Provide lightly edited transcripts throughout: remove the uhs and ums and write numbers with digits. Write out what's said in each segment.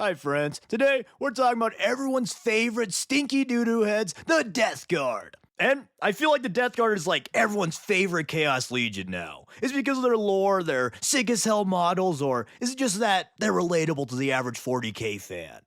Hi friends, today we're talking about everyone's favorite stinky doo-doo heads, the Death Guard. And I feel like the Death Guard is like everyone's favorite Chaos Legion now. Is it because of their lore, their sick as hell models, or is it just that they're relatable to the average 40k fan?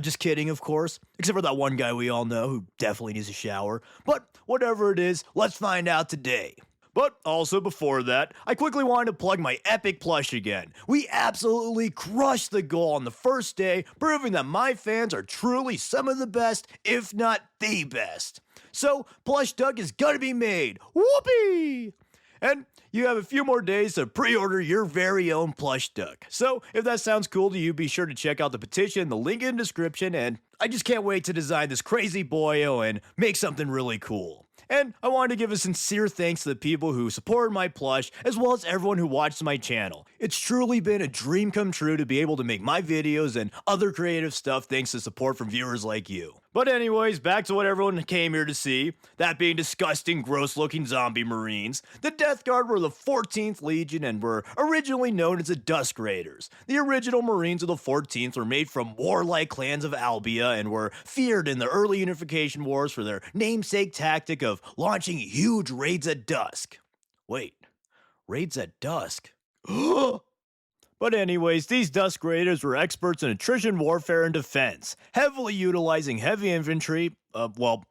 Just kidding, of course, except for that one guy we all know who definitely needs a shower. But whatever it is, let's find out today. But also before that, I quickly wanted to plug my epic plush again. We absolutely crushed the goal on the first day, proving that my fans are truly some of the best, if not the best. So, Plush Duck is gonna be made. Whoopee! And you have a few more days to pre-order your very own Plush Duck. So, if that sounds cool to you, be sure to check out the petition, the link in the description, and I just can't wait to design this crazy boyo and make something really cool. And I wanted to give a sincere thanks to the people who supported my plush, as well as everyone who watched my channel. It's truly been a dream come true to be able to make my videos and other creative stuff thanks to support from viewers like you. But anyways, back to what everyone came here to see, that being disgusting, gross-looking zombie marines. The Death Guard were the 14th Legion and were originally known as the Dusk Raiders. The original marines of the 14th were made from warlike clans of Albia and were feared in the early unification wars for their namesake tactic of launching huge raids at dusk. Wait, raids at dusk? But anyways, these Dusk Raiders were experts in attrition warfare and defense, heavily utilizing heavy infantry,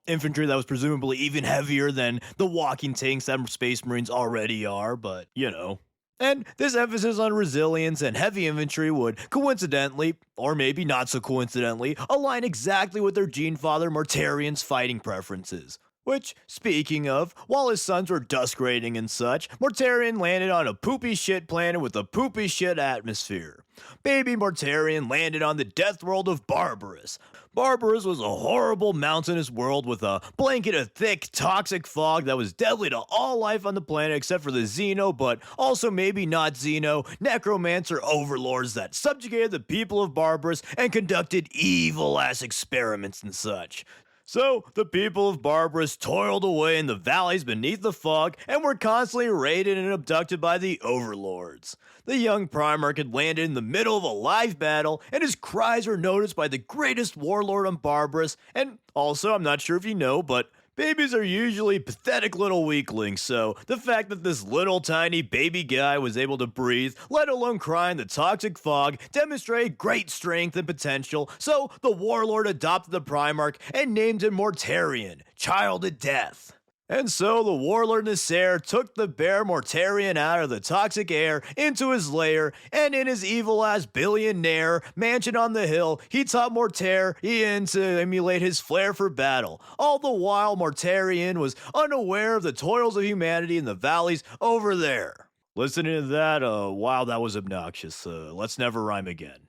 infantry that was presumably even heavier than the walking tanks that Space Marines already are, but, you know. And this emphasis on resilience and heavy infantry would coincidentally, or maybe not so coincidentally, align exactly with their gene father Mortarion's fighting preferences. Which, speaking of, while his sons were dusk raiding and such, Mortarion landed on a poopy shit planet with a poopy shit atmosphere. Baby Mortarion landed on the death world of Barbarous. Barbarous was a horrible mountainous world with a blanket of thick, toxic fog that was deadly to all life on the planet except for the Xeno, but also maybe not Xeno, necromancer overlords that subjugated the people of Barbarous and conducted evil-ass experiments and such. So, the people of Barbarous toiled away in the valleys beneath the fog and were constantly raided and abducted by the overlords. The young Primarch had landed in the middle of a live battle, and his cries were noticed by the greatest warlord on Barbarous, and also, I'm not sure if you know, but babies are usually pathetic little weaklings, so the fact that this little tiny baby guy was able to breathe, let alone cry in the toxic fog, demonstrated great strength and potential, so the warlord adopted the Primarch and named him Mortarion, Child of Death. And so the warlord Nasser took the bear Mortarion out of the toxic air into his lair, and in his evil-ass billionaire mansion on the hill, he taught Mortarion to emulate his flair for battle. All the while, Mortarion was unaware of the toils of humanity in the valleys over there. Listening to that, wow, that was obnoxious. Let's never rhyme again.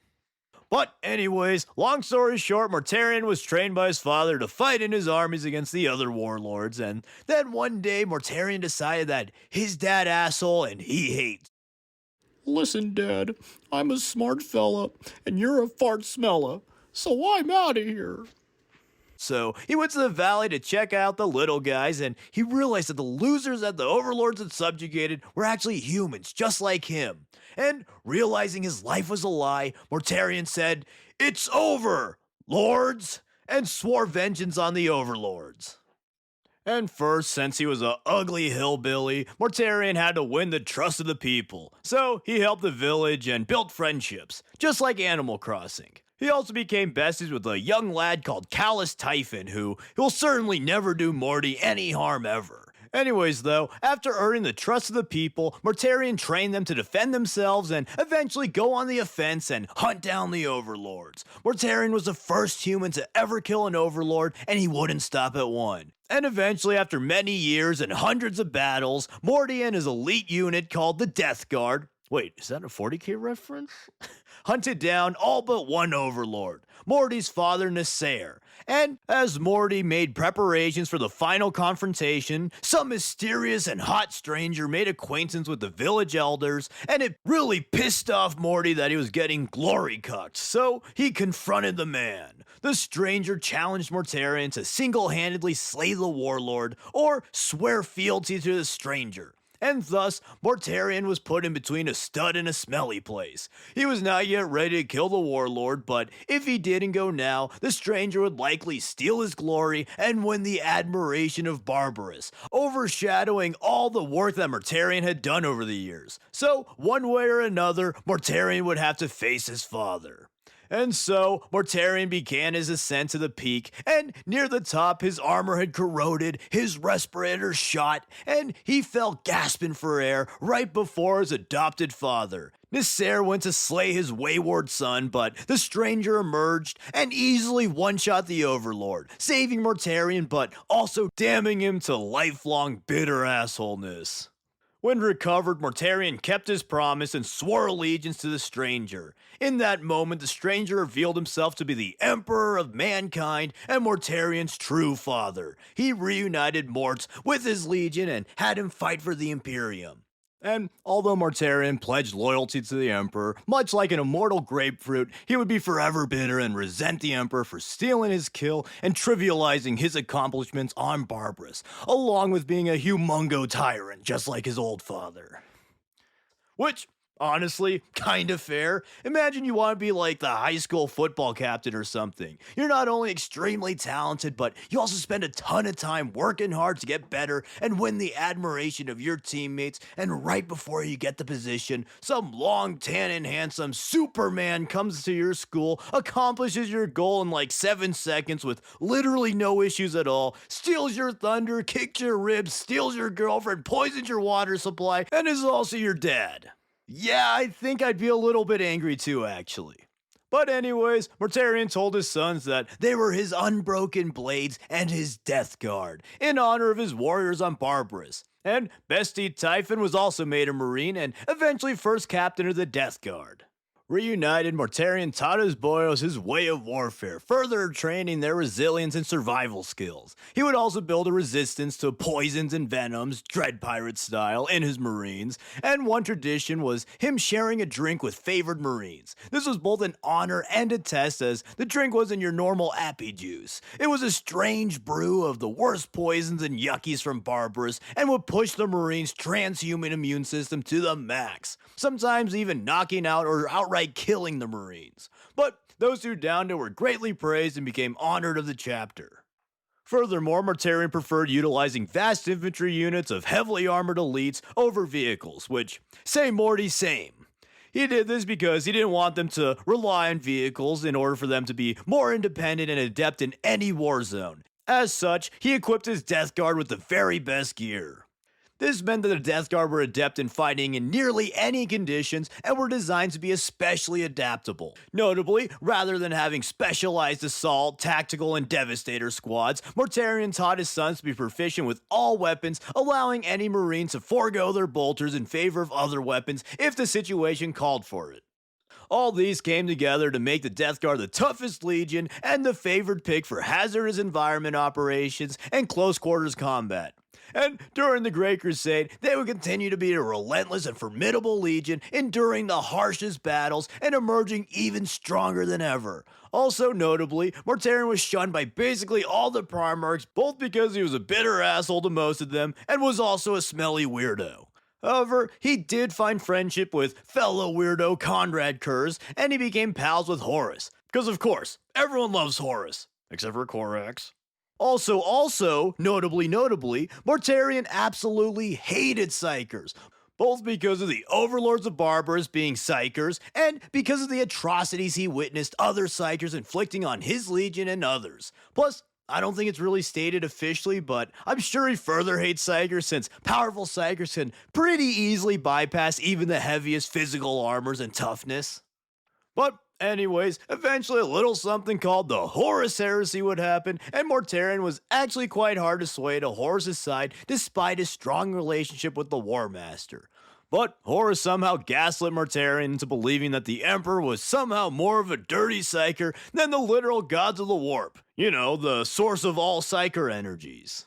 But anyways, long story short, Mortarion was trained by his father to fight in his armies against the other warlords, and then one day Mortarion decided that his dad asshole and he hates. Listen, Dad, I'm a smart fella, and you're a fart smeller, so I'm out of here. So he went to the valley to check out the little guys, and he realized that the losers that the overlords had subjugated were actually humans, just like him. And realizing his life was a lie, Mortarion said, "It's over, lords!" and swore vengeance on the overlords. And first, since he was a ugly hillbilly, Mortarion had to win the trust of the people. So he helped the village and built friendships, just like Animal Crossing. He also became besties with a young lad called Callous Typhon, who will certainly never do Morty any harm ever. Anyways though, after earning the trust of the people, Mortarion trained them to defend themselves and eventually go on the offense and hunt down the overlords. Mortarion was the first human to ever kill an overlord, and he wouldn't stop at one. And eventually, after many years and hundreds of battles, Morty and his elite unit called the Death Guard, wait, is that a 40k reference? Hunted down all but one overlord, Morty's father Nasser. And as Morty made preparations for the final confrontation, some mysterious and hot stranger made acquaintance with the village elders, and it really pissed off Morty that he was getting glory cucked, so he confronted the man. The stranger challenged Mortarion to single-handedly slay the warlord, or swear fealty to the stranger. and thus Mortarion was put in between a stud and a smelly place. He was not yet ready to kill the warlord, but if he didn't go now, the stranger would likely steal his glory and win the admiration of Barbarous, overshadowing all the work that Mortarion had done over the years. So, one way or another, Mortarion would have to face his father. And so, Mortarion began his ascent to the peak, and near the top his armor had corroded, his respirator shot, and he fell gasping for air right before his adopted father. Nasser went to slay his wayward son, but the stranger emerged and easily one-shot the Overlord, saving Mortarion but also damning him to lifelong bitter assholeness. When recovered, Mortarion kept his promise and swore allegiance to the stranger. In that moment, the stranger revealed himself to be the Emperor of mankind and Mortarion's true father. He reunited Mort with his legion and had him fight for the Imperium. And although Mortarion pledged loyalty to the Emperor, much like an immortal grapefruit, he would be forever bitter and resent the Emperor for stealing his kill and trivializing his accomplishments on Barbarous, along with being a humongo tyrant just like his old father. Which, honestly, kind of fair. Imagine you want to be like the high school football captain or something. You're not only extremely talented, but you also spend a ton of time working hard to get better and win the admiration of your teammates, and right before you get the position, some long, tan, and handsome Superman comes to your school, accomplishes your goal in like 7 seconds with literally no issues at all, steals your thunder, kicks your ribs, steals your girlfriend, poisons your water supply, and is also your dad. Yeah, I think I'd be a little bit angry too, actually. But anyways, Mortarion told his sons that they were his unbroken blades and his death guard, in honor of his warriors on Barbarous. And Bestie Typhon was also made a Marine and eventually first captain of the death guard. Reunited, Mortarion taught his boyos his way of warfare, further training their resilience and survival skills. He would also build a resistance to poisons and venoms, Dread Pirate style, in his Marines, and one tradition was him sharing a drink with favored Marines. This was both an honor and a test, as the drink wasn't your normal appy juice. It was a strange brew of the worst poisons and yuckies from Barbarous, and would push the Marines' transhuman immune system to the max, sometimes even knocking out or outright killing the Marines. But those who downed it were greatly praised and became honored of the chapter. Furthermore, Mortarion preferred utilizing vast infantry units of heavily armored elites over vehicles, which, say Morty, same. He did this because he didn't want them to rely on vehicles in order for them to be more independent and adept in any war zone. As such, he equipped his Death Guard with the very best gear. This meant that the Death Guard were adept in fighting in nearly any conditions and were designed to be especially adaptable. Notably, rather than having specialized assault, tactical, and devastator squads, Mortarion taught his sons to be proficient with all weapons, allowing any Marine to forego their bolters in favor of other weapons if the situation called for it. All these came together to make the Death Guard the toughest legion and the favored pick for hazardous environment operations and close quarters combat. And during the Great Crusade, they would continue to be a relentless and formidable legion, enduring the harshest battles and emerging even stronger than ever. Also notably, Mortarion was shunned by basically all the Primarchs, both because he was a bitter asshole to most of them and was also a smelly weirdo. However, he did find friendship with fellow weirdo Conrad Kurz, and he became pals with Horus. Because of course, everyone loves Horus, except for Corax. Also, notably, Mortarion absolutely hated Psykers, both because of the overlords of Barbarous being Psykers, and because of the atrocities he witnessed other Psykers inflicting on his legion and others. Plus, I don't think it's really stated officially, but I'm sure he further hates Psykers since powerful Psykers can pretty easily bypass even the heaviest physical armors and toughness. But anyways, eventually a little something called the Horus Heresy would happen, and Mortarion was actually quite hard to sway to Horus's side despite his strong relationship with the War Master. But Horus somehow gaslit Mortarion into believing that the Emperor was somehow more of a dirty psyker than the literal gods of the warp. You know, the source of all psyker energies.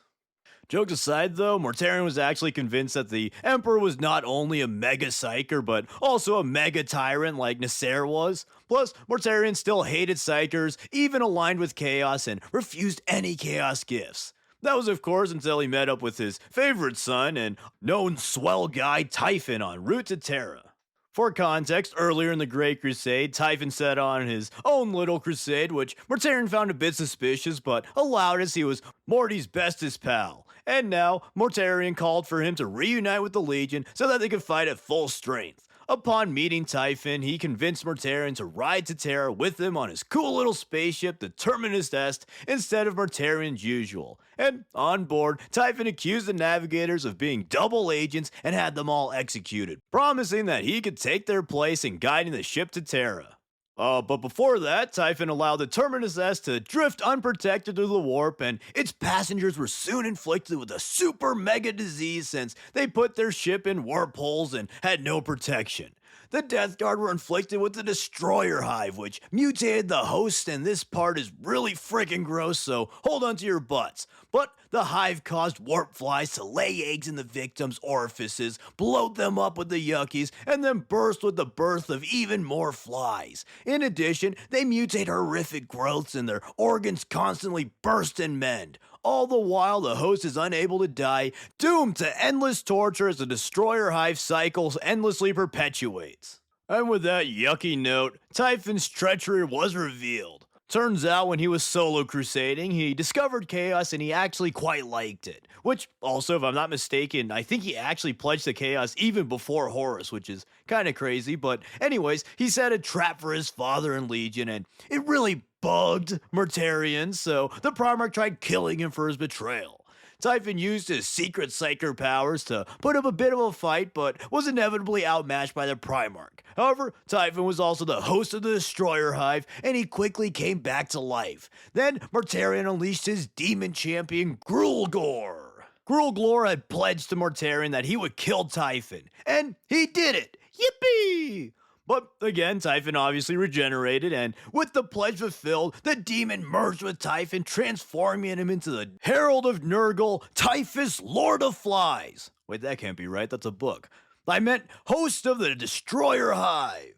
Jokes aside though, Mortarion was actually convinced that the Emperor was not only a mega psyker, but also a mega tyrant like Nasser was. Plus, Mortarion still hated psykers, even aligned with chaos, and refused any chaos gifts. That was, of course, until he met up with his favorite son and known swell guy Typhon en route to Terra. For context, earlier in the Great Crusade, Typhon set on his own little crusade, which Mortarion found a bit suspicious, but allowed as he was Morty's bestest pal. And now, Mortarion called for him to reunite with the Legion so that they could fight at full strength. Upon meeting Typhon, he convinced Mortarion to ride to Terra with him on his cool little spaceship, the Terminus Est, instead of Mortarion's usual. And on board, Typhon accused the navigators of being double agents and had them all executed, promising that he could take their place in guiding the ship to Terra. But before that, Typhon allowed the Terminus S to drift unprotected through the warp, and its passengers were soon inflicted with a super mega disease since they put their ship in warp holes and had no protection. The Death Guard were inflicted with the Destroyer Hive, which mutated the host, and this part is really freaking gross, so hold on to your butts. But the hive caused warp flies to lay eggs in the victims' orifices, bloat them up with the yuckies, and then burst with the birth of even more flies. In addition, they mutate horrific growths and their organs constantly burst and mend. All the while, the host is unable to die, doomed to endless torture as the Destroyer Hive cycles endlessly perpetuates. And with that yucky note, Typhon's treachery was revealed. Turns out when he was solo crusading, he discovered chaos and he actually quite liked it. Which also, if I'm not mistaken, I think he actually pledged to chaos even before Horus, which is kind of crazy. But anyways, he set a trap for his father in Legion and it really bugged Mortarion, so the Primarch tried killing him for his betrayal. Typhon used his secret psyker powers to put up a bit of a fight, but was inevitably outmatched by the Primarch. However, Typhon was also the host of the Destroyer Hive, and he quickly came back to life. Then, Mortarion unleashed his demon champion, Grulgor. Grulgor had pledged to Mortarion that he would kill Typhon, and he did it! Yippee! But again, Typhon obviously regenerated, and with the pledge fulfilled, the demon merged with Typhon, transforming him into the Herald of Nurgle, Typhus, Lord of Flies. Wait, that can't be right, that's a book. I meant host of the Destroyer Hive.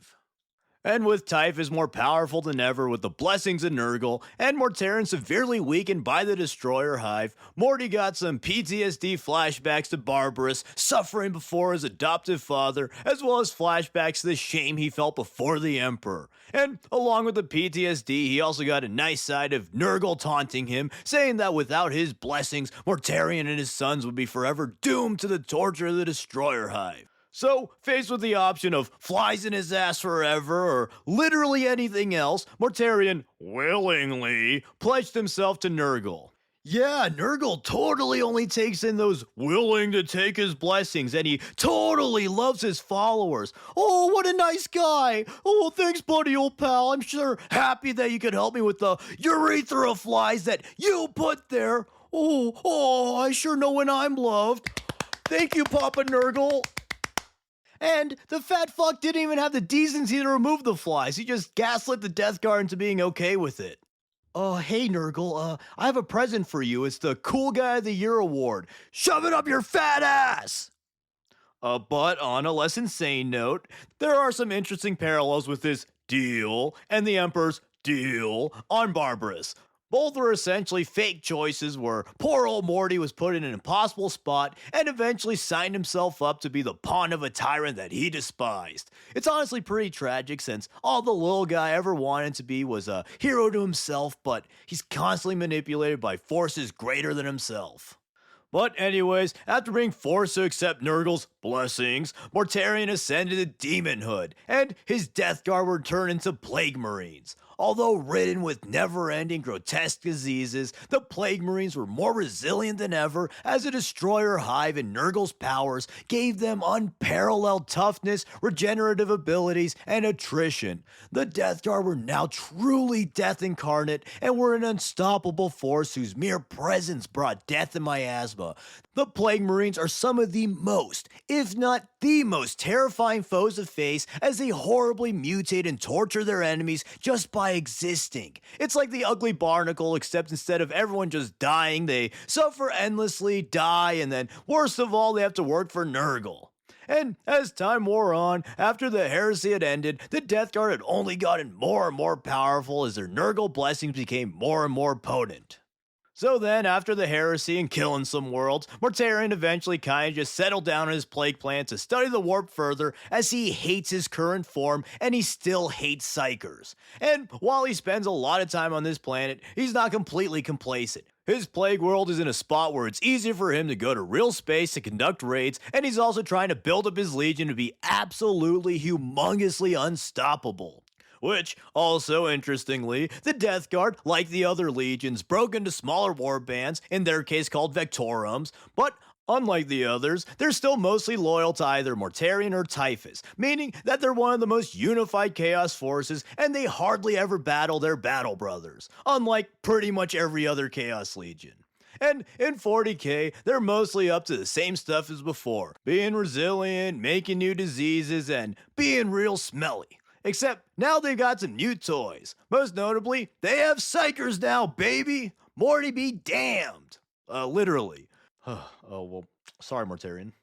And with Typhus more powerful than ever with the blessings of Nurgle, and Mortarion severely weakened by the Destroyer Hive, Morty got some PTSD flashbacks to Barbarous, suffering before his adoptive father, as well as flashbacks to the shame he felt before the Emperor. And along with the PTSD, he also got a nice side of Nurgle taunting him, saying that without his blessings, Mortarion and his sons would be forever doomed to the torture of the Destroyer Hive. So, faced with the option of flies in his ass forever or literally anything else, Mortarion willingly pledged himself to Nurgle. Yeah, Nurgle totally only takes in those willing to take his blessings, and he totally loves his followers. Oh, what a nice guy. Oh, thanks, buddy, old pal. I'm sure happy that you could help me with the urethra flies that you put there. Oh, I sure know when I'm loved. Thank you, Papa Nurgle. And the fat fuck didn't even have the decency to remove the flies. He just gaslit the Death Guard into being okay with it. Hey Nurgle, I have a present for you. It's the Cool Guy of the Year award. Shove it up your fat ass! But on a less insane note, there are some interesting parallels with this deal and the Emperor's deal on Barbarous. Both were essentially fake choices where poor old Morty was put in an impossible spot and eventually signed himself up to be the pawn of a tyrant that he despised. It's honestly pretty tragic since all the little guy ever wanted to be was a hero to himself, but he's constantly manipulated by forces greater than himself. But anyways, after being forced to accept Nurgle's blessings, Mortarion ascended to demonhood, and his Death Guard were turned into Plague Marines. Although ridden with never-ending grotesque diseases, the Plague Marines were more resilient than ever as the Destroyer Hive and Nurgle's powers gave them unparalleled toughness, regenerative abilities, and attrition. The Death Guard were now truly death incarnate and were an unstoppable force whose mere presence brought death and miasma. The Plague Marines are some of the most, if not the most terrifying foes to face as they horribly mutate and torture their enemies just by existing. It's like the Ugly Barnacle, except instead of everyone just dying, they suffer endlessly, die, and then worst of all, they have to work for Nurgle. And as time wore on, after the heresy had ended, the Death Guard had only gotten more and more powerful as their Nurgle blessings became more and more potent. So then, after the heresy and killing some worlds, Mortarion eventually kinda just settled down on his plague plan to study the warp further, as he hates his current form and he still hates psychers. And while he spends a lot of time on this planet, he's not completely complacent. His plague world is in a spot where it's easier for him to go to real space to conduct raids, and he's also trying to build up his legion to be absolutely humongously unstoppable. Which, also interestingly, the Death Guard, like the other legions, broke into smaller war bands, in their case called Vectorums, but unlike the others, they're still mostly loyal to either Mortarion or Typhus, meaning that they're one of the most unified Chaos forces and they hardly ever battle their battle brothers, unlike pretty much every other Chaos Legion. And in 40k, they're mostly up to the same stuff as before, being resilient, making new diseases, and being real smelly. Except now they've got some new toys. Most notably, they have psychers now, baby! Morty be damned! Literally. Oh, well, sorry, Mortarion.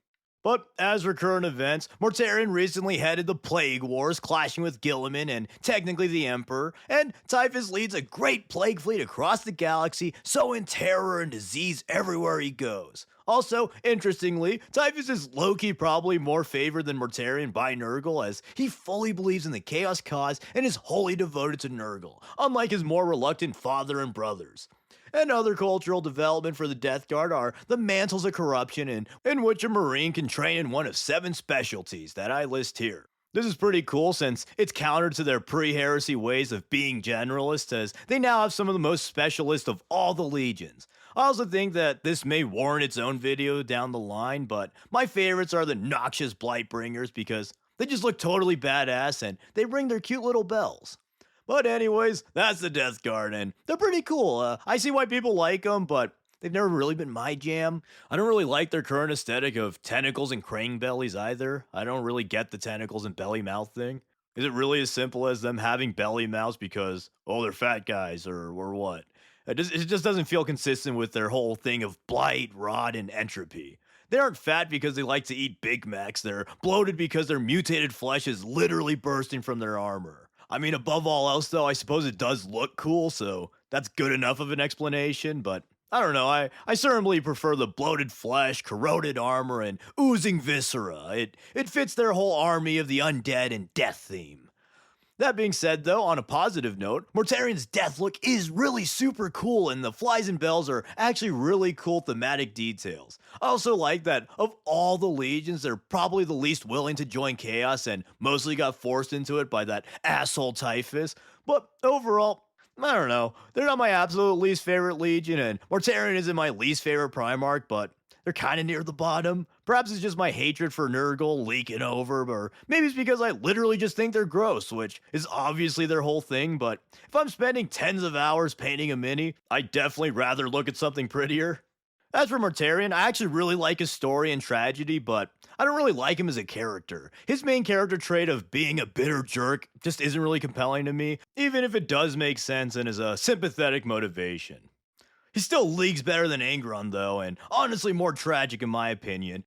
But as for current events, Mortarion recently headed the Plague Wars, clashing with Guilliman and technically the Emperor, and Typhus leads a great plague fleet across the galaxy, sowing terror and disease everywhere he goes. Also, interestingly, Typhus is low-key probably more favored than Mortarion by Nurgle, as he fully believes in the Chaos cause and is wholly devoted to Nurgle, unlike his more reluctant father and brothers. And other cultural development for the Death Guard are the Mantles of Corruption, in which a Marine can train in one of 7 specialties that I list here. This is pretty cool since it's counter to their pre-heresy ways of being generalists, as they now have some of the most specialists of all the legions. I also think that this may warrant its own video down the line, but my favorites are the Noxious Blightbringers because they just look totally badass and they ring their cute little bells. But anyways, that's the Death Guard, and they're pretty cool. I see why people like them, but they've never really been my jam. I don't really like their current aesthetic of tentacles and crane bellies either. I don't really get the tentacles and belly mouth thing. Is it really as simple as them having belly mouths because, oh, they're fat guys, or what? It just doesn't feel consistent with their whole thing of blight, rot, and entropy. They aren't fat because they like to eat Big Macs. They're bloated because their mutated flesh is literally bursting from their armor. I mean, above all else, though, I suppose it does look cool, so that's good enough of an explanation, but I don't know, I certainly prefer the bloated flesh, corroded armor, and oozing viscera. It fits their whole army of the undead and death theme. That being said, though, on a positive note, Mortarion's death look is really super cool, and the flies and bells are actually really cool thematic details. I also like that of all the legions, they're probably the least willing to join Chaos and mostly got forced into it by that asshole Typhus. But overall, I don't know, they're not my absolute least favorite legion, and Mortarion isn't my least favorite Primarch, but they're kind of near the bottom. Perhaps it's just my hatred for Nurgle leaking over, or maybe it's because I literally just think they're gross, which is obviously their whole thing, but if I'm spending tens of hours painting a mini, I'd definitely rather look at something prettier. As for Mortarion, I actually really like his story and tragedy, but I don't really like him as a character. His main character trait of being a bitter jerk just isn't really compelling to me, even if it does make sense and is a sympathetic motivation. He's still leagues better than Angron, though, and honestly more tragic in my opinion.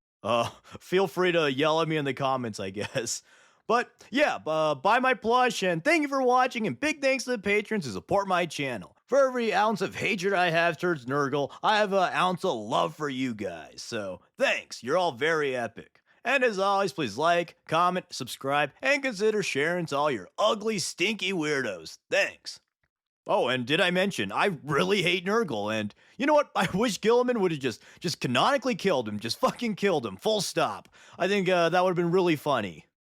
Feel free to yell at me in the comments, I guess. But yeah, buy my plush, and thank you for watching, and big thanks to the patrons who support my channel. For every ounce of hatred I have towards Nurgle, I have an ounce of love for you guys. So thanks, you're all very epic. And as always, please like, comment, subscribe, and consider sharing to all your ugly, stinky weirdos. Thanks. Oh, and did I mention, I really hate Nurgle, and you know what? I wish Guilliman would have just canonically killed him, just fucking killed him, full stop. I think that would have been really funny.